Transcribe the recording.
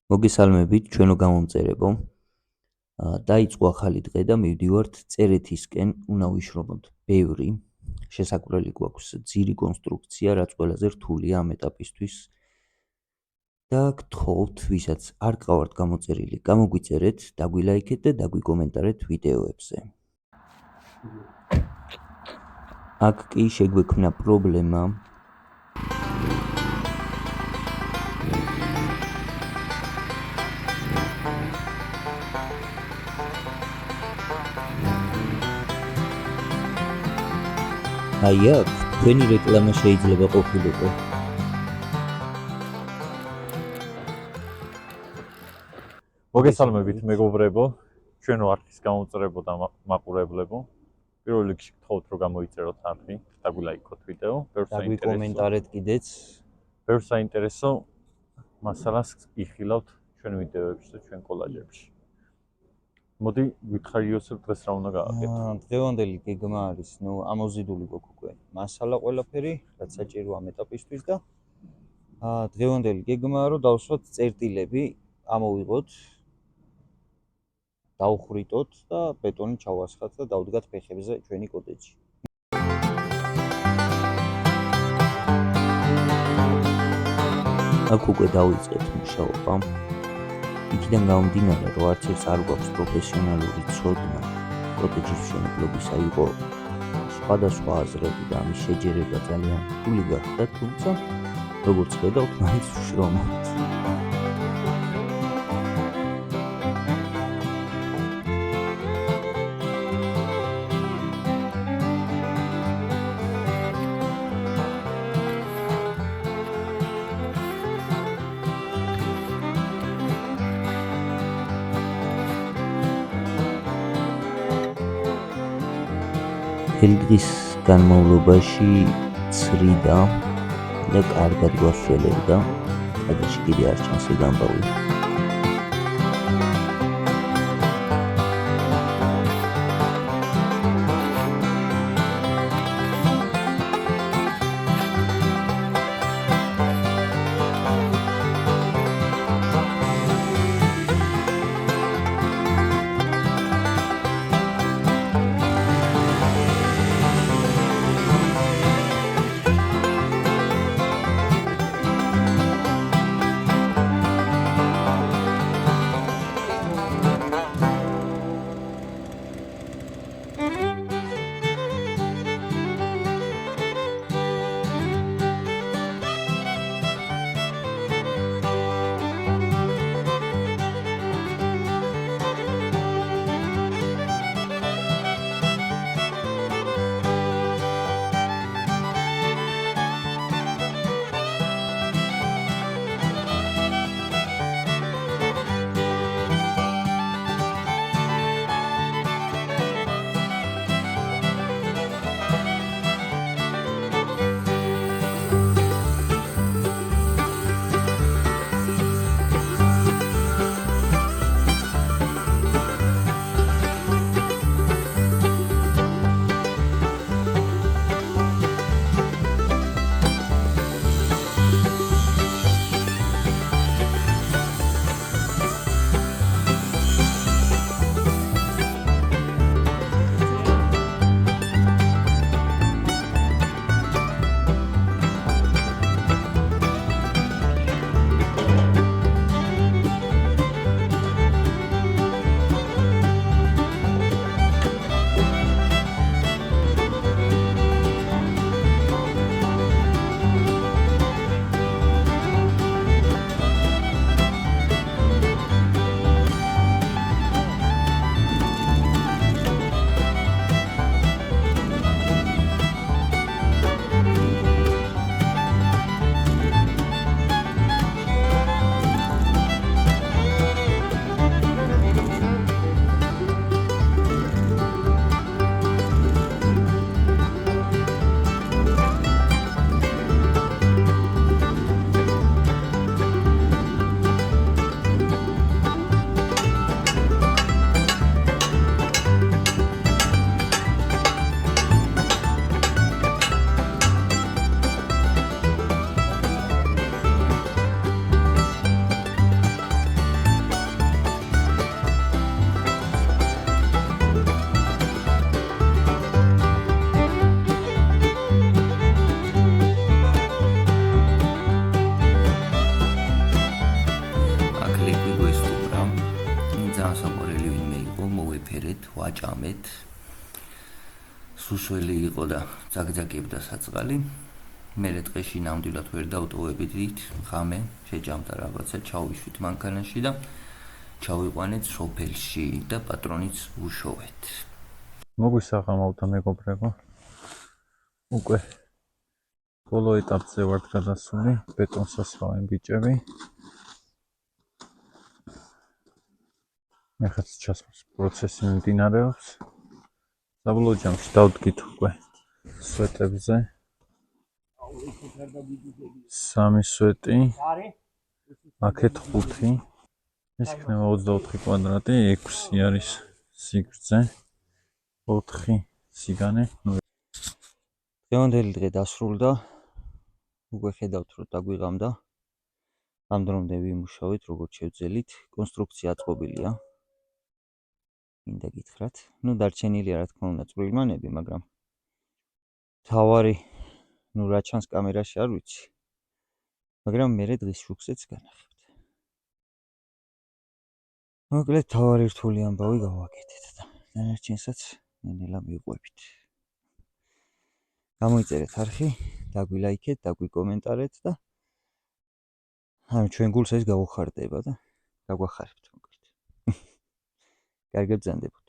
მოგესალმებით, ჩვენო გამომწერებო. დაიწყო ახალი დღე და მივდივართ წერეთისკენ, უნდა ვიშრობოთ ბევრი. შესაკვირველი გვაქვს ძირი კონსტრუქცია, რაც ყველაზე რთულია ამ ეტაპისთვის. და გთხოვთ, ვისაც არ გყავართ გამოწერილი, გამოგვიწერეთ, დაგვილაიქეთ და დაგვიკომენტარეთ ვიდეოებზე. აქ კი შეგვექმნა პრობლემა. აი აქ, თქვენი რეკლამა შეიძლება ყოფილიყო. მოგესალმებით მეგობრებო, ჩვენო არხის გამომწერებო და მაყურებლებო. პირველ რიგში გთხოვთ, რომ გამოიწეროთ არხი, დაგვილაიქოთ ვიდეო, დაგვიკომენტარეთ კიდეც. ბევრ საინტერესო მასალას იხილავთ ჩვენ ვიდეოებში და ჩვენ კოლაჟებში. მოდი ვითხარი იოსებ, დღეს რა უნდა გავაკეთო? დღევანდელი გეგმა არის, ამოზიდული გვაქვს უკვე მასალა ყველაფერი, რაც საჭირო ამ ეტაპისთვის და დღევანდელი გეგმაა, რომ დავსვათ წერტილები, ამოვიღოთ, დავხრიტოთ და ბეტონი ჩავასხათ და დავდგათ ფეხებზე ჩვენი კოტეჯი. აქ უკვე დავიწყეთ მუშაობა. იქიდან გამომდინარე, რომ არც ერთს არ გვაქვს პროფესიონალური ცოდნა კოტეჯის მშენებლობისა, იყო სხვადასხვა აზრები და ამის შეჯერება ძალიან რთული გახდა, თუმცა როგორც ხედავთ, მაინც ვშრომობთ. დღის განმავლობაში ცრიდა და კარგად გვასველებდა, კადრში კიდე არ ჩანს ეგ ამბავი. ვაფერეთ, ვაჭამეთ. სუსველი იყო და ძაგძაგებდა საწყალი. მერე დღეში ნამდვილად ვერ დავტოვებდით, ღამე შეჯამდა რაღაცა, ჩავიშვით მანქანაში და ჩავიყვანეთ სოფელში და პატრონიც ვუშოვეთ. მოგვისაღამავდა მეგობრებო. უკვე ბოლო ეტაპზე ვართ გადასული, ბეტონს ასხავენ ბიჭები. ეხაც ჩასვლის პროცესი მიმდინარეობს. საბოლოო ჯამში დავდგით უკვე სვეტებზე. 3 სვეტი, აქეთ 5. ეს იქნება 24 კვადრატი, 6 არის სიგრძე, 4 სიგანე. დღევანდელი დღე დასრულდა. უკვე ხედავთ, რომ დაგვიღამდა. ამ დრომდე ვიმუშავეთ, როგორც შევძელით. კონსტრუქცია აწყობილია. მინდა გითხრათ. დარჩენილია რა თქმა უნდა წვრილმანები, მაგრამ თავარი რა ჩანს კამერაში არ ვიცი. მაგრამ მე დღის შუქზეც განახებთ. მოკლედ თავარი რთული ამბავი გავაკეთეთ და დანარჩენსაც ნელა მივყვებით. გამოიწერეთ არხი, დაგვილაიქეთ, დაგვიკომენტარეთ და ჩვენ გულს ეს გავუხარდება და გაგვახარებთ მოკლედ. კარგად გრძანდებოდ.